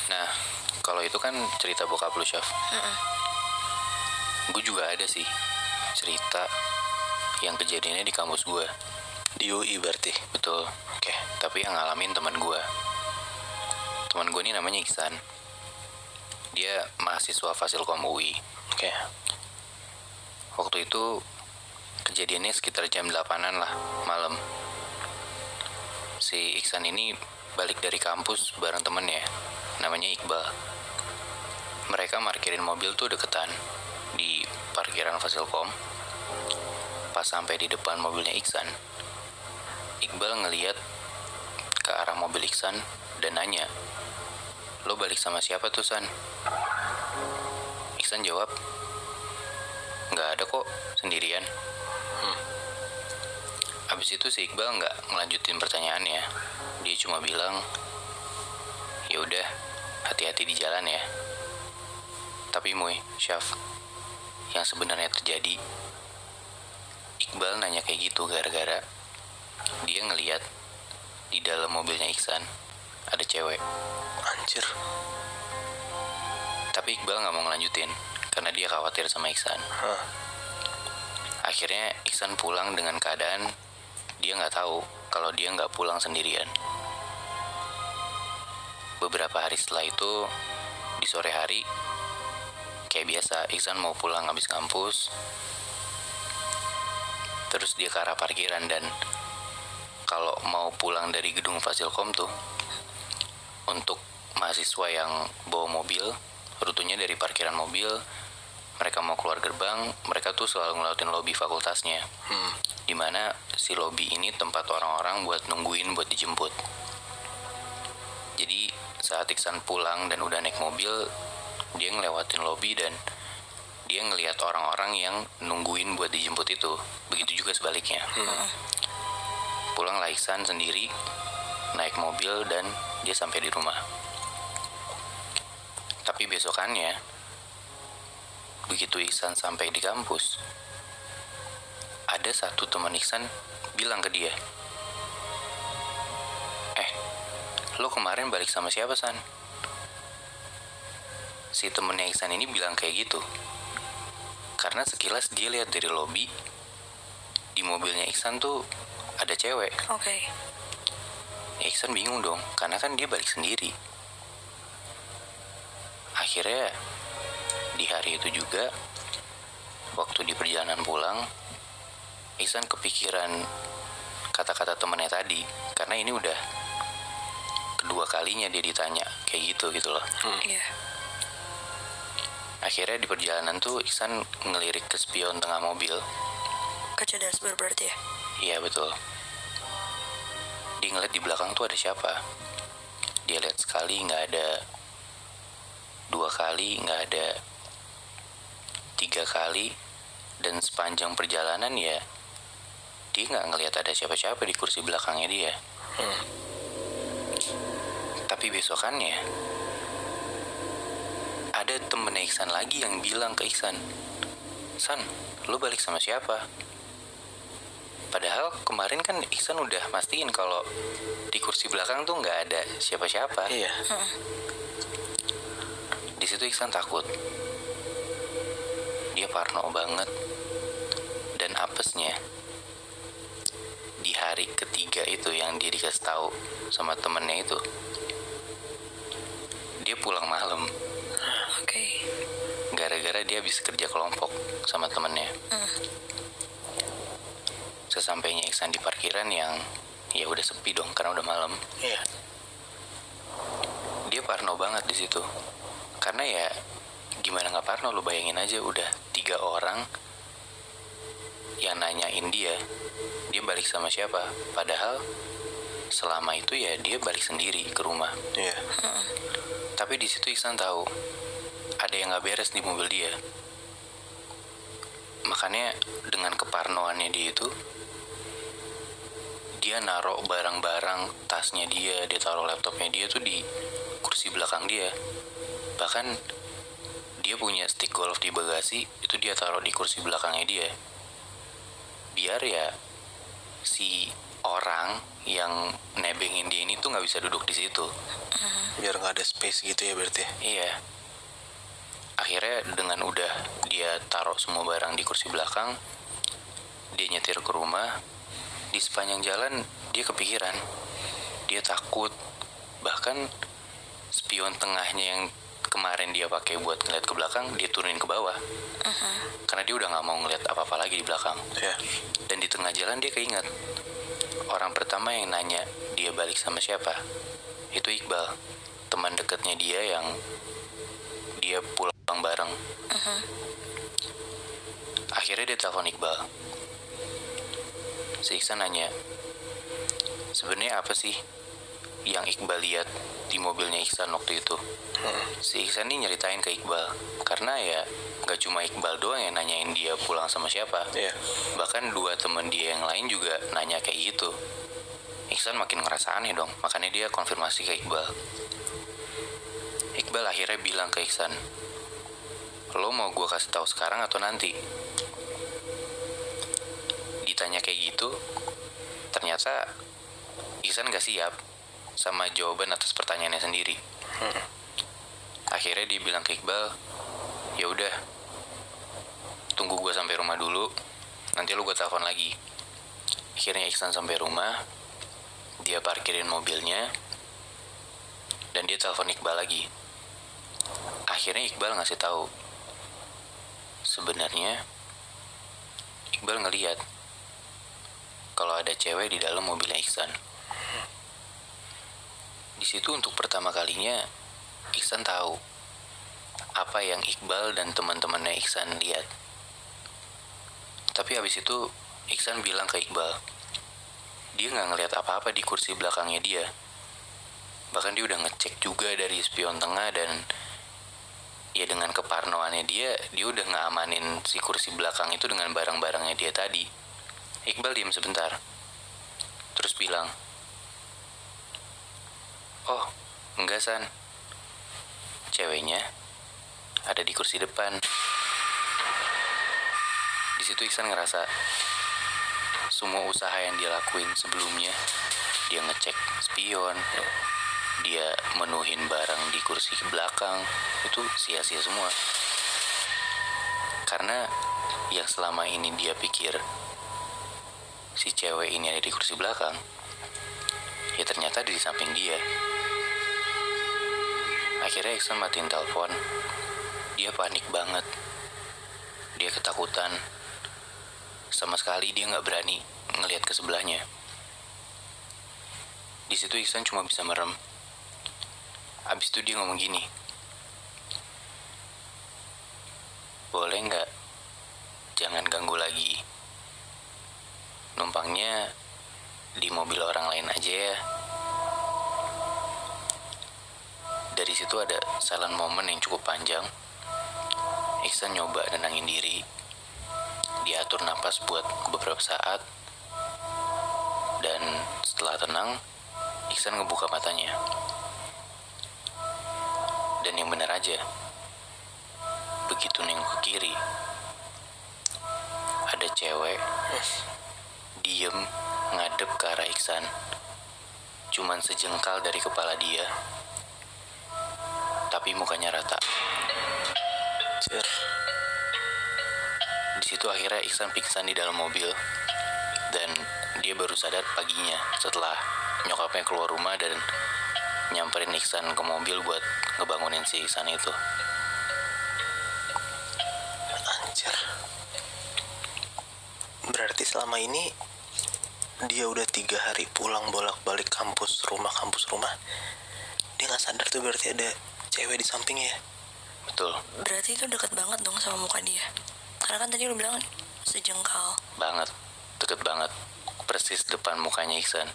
Nah, kalau itu kan cerita bokap lu, Syaf. Gue juga ada sih cerita yang kejadiannya di kampus gue. Di UI berarti? Betul. Oke. Tapi yang ngalamin teman gue. Teman gue ini namanya Iksan. Dia mahasiswa Fasilkom UI. Oke. Waktu itu kejadiannya sekitar jam 8-an lah malam. Si Iksan ini balik dari kampus bareng temennya, namanya Iqbal. Mereka parkirin mobil tuh deketan di parkiran Fasilkom. Pas sampai di depan mobilnya Iksan, Iqbal ngeliat ke arah mobil Iksan dan nanya, "Lo balik sama siapa tuh, San?" Iksan jawab, "Nggak ada kok, sendirian." Abis itu si Iqbal nggak ngelanjutin pertanyaannya. Dia cuma bilang, "Ya udah, hati-hati di jalan ya." Tapi Syaf, yang sebenarnya terjadi, Iqbal nanya kayak gitu gara-gara dia ngeliat di dalam mobilnya Iksan ada cewek. Anjir. Tapi Iqbal nggak mau ngelanjutin karena dia khawatir sama Iksan. Akhirnya Iksan pulang dengan keadaan dia nggak tahu kalau dia nggak pulang sendirian. Beberapa hari setelah itu, di sore hari, kayak biasa, Iksan mau pulang habis kampus. Terus dia ke arah parkiran, dan kalau mau pulang dari gedung Fasilkom tuh, untuk mahasiswa yang bawa mobil, rutenya dari parkiran mobil, mereka mau keluar gerbang, mereka tuh selalu ngelewatin lobi fakultasnya. Dimana si lobi ini tempat orang-orang buat nungguin buat dijemput. Jadi saat Iksan pulang dan udah naik mobil, dia ngelewatin lobi dan dia ngelihat orang-orang yang nungguin buat dijemput itu. Begitu juga sebaliknya. Pulanglah Iksan sendiri, naik mobil dan dia sampai di rumah. Tapi besokannya, begitu Iksan sampai di kampus, ada satu teman Iksan bilang ke dia, "Lo kemarin balik sama siapa, San?" Si temennya Iksan ini bilang kayak gitu karena sekilas dia lihat dari lobi, di mobilnya Iksan tuh ada cewek. Oke. Iksan bingung dong, karena kan dia balik sendiri. Akhirnya di hari itu juga, waktu di perjalanan pulang, Iksan kepikiran kata-kata temannya tadi, karena ini udah kedua kalinya dia ditanya kayak gitu loh. Iya. Akhirnya di perjalanan tuh Iksan ngelirik ke spion tengah mobil. Kaca dashboard berarti ya? Iya betul. Dia ngeliat di belakang tuh ada siapa. Dia lihat sekali nggak ada, dua kali nggak ada, tiga kali, dan sepanjang perjalanan ya dia nggak ngelihat ada siapa-siapa di kursi belakangnya dia. Tapi besokannya ada temen Iksan lagi yang bilang ke Iksan, "San, lo balik sama siapa?" Padahal kemarin kan Iksan udah mastiin kalau di kursi belakang tuh nggak ada siapa-siapa. Iya. Di situ Iksan takut. Dia parno banget. Dan apesnya, di hari ketiga itu yang dia dikasih tahu sama temennya itu, dia pulang malam. Oke. Gara-gara dia habis kerja kelompok sama temennya. Sesampainya Iksan di parkiran yang ya udah sepi dong karena udah malam. Iya. Dia parno banget di situ. Karena ya gimana nggak parno, lu bayangin aja udah 3 orang yang nanyain dia balik sama siapa. Padahal selama itu ya dia balik sendiri ke rumah. Iya. Tapi di situ Iksan tahu ada yang nggak beres di mobil dia. Makanya dengan keparnoannya dia itu, dia naruh barang-barang, tasnya dia taruh laptopnya dia tuh di kursi belakang dia. Bahkan dia punya stick golf di bagasi, itu dia taruh di kursi belakangnya dia. Biar ya si orang yang nebengin dia ini tuh nggak bisa duduk di situ. Biar nggak ada space gitu ya berarti. Iya. Akhirnya dengan udah dia taruh semua barang di kursi belakang, dia nyetir ke rumah. Di sepanjang jalan dia kepikiran, dia takut. Bahkan spion tengahnya yang kemarin dia pakai buat ngeliat ke belakang, dia turunin ke bawah. Karena dia udah gak mau ngeliat apa-apa lagi di belakang. Ya. Dan di tengah jalan dia keinget, orang pertama yang nanya dia balik sama siapa, itu Iqbal, teman dekatnya dia yang dia pulang bareng. Akhirnya dia telepon Iqbal. Si Iksan nanya, sebenarnya apa sih yang Iqbal lihat di mobilnya Iksan waktu itu. Si Iksan ini nyeritain ke Iqbal, karena ya gak cuma Iqbal doang yang nanyain dia pulang sama siapa. Iya. Bahkan 2 temen dia yang lain juga nanya kayak gitu. Iksan makin ngerasa aneh dong, makanya dia konfirmasi ke Iqbal. Iqbal akhirnya bilang ke Iksan, lo mau gue kasih tahu sekarang atau nanti? Ditanya kayak gitu, ternyata Iksan gak siap sama jawaban atas pertanyaannya sendiri. Akhirnya dia bilang ke Iqbal, ya udah, tunggu gue sampai rumah dulu, nanti lo gue telepon lagi. Akhirnya Iksan sampai rumah, dia parkirin mobilnya, dan dia telepon Iqbal lagi. Akhirnya Iqbal ngasih tahu, sebenarnya Iqbal ngeliat kalau ada cewek di dalam mobilnya Iksan. Di situ untuk pertama kalinya Iksan tahu apa yang Iqbal dan teman-temannya Iksan lihat. Tapi habis itu Iksan bilang ke Iqbal, dia nggak ngelihat apa-apa di kursi belakangnya dia. Bahkan dia udah ngecek juga dari spion tengah, dan ya dengan keparnoannya dia udah ngamanin si kursi belakang itu dengan barang-barangnya dia tadi. Iqbal diam sebentar, terus bilang, oh enggak San, ceweknya ada di kursi depan. Di situ Iksan ngerasa semua usaha yang dia lakuin sebelumnya, dia ngecek spion, dia menuhin barang di kursi belakang, itu sia-sia semua. Karena yang selama ini dia pikir si cewek ini ada di kursi belakang, ya ternyata ada di samping dia. Akhirnya Iksan matiin telepon. Dia panik banget, dia ketakutan. Sama sekali dia nggak berani ngelihat ke sebelahnya. Di situ Iksan cuma bisa merem. Abis itu dia ngomong gini, boleh nggak jangan ganggu lagi, numpangnya di mobil orang lain aja ya. Dari situ ada silent moment yang cukup panjang. Iksan nyoba nenangin diri, diatur napas buat beberapa saat, dan setelah tenang, Iksan ngebuka matanya. Dan yang benar aja, begitu nengok ke kiri, ada cewek diem ngadep ke arah Iksan, cuman sejengkal dari kepala dia, tapi mukanya rata. Anjir. Di situ akhirnya Iksan pingsan di dalam mobil, dan dia baru sadar paginya setelah nyokapnya keluar rumah dan nyamperin Iksan ke mobil buat ngebangunin si Iksan itu. Anjir. Berarti selama ini dia udah 3 hari pulang bolak-balik kampus rumah. Dia nggak sadar tuh berarti ada cewek di sampingnya. Betul, Berarti itu dekat banget dong sama muka dia. Karena kan tadi lu bilang sejengkal. banget, deket banget, persis depan mukanya Iksan.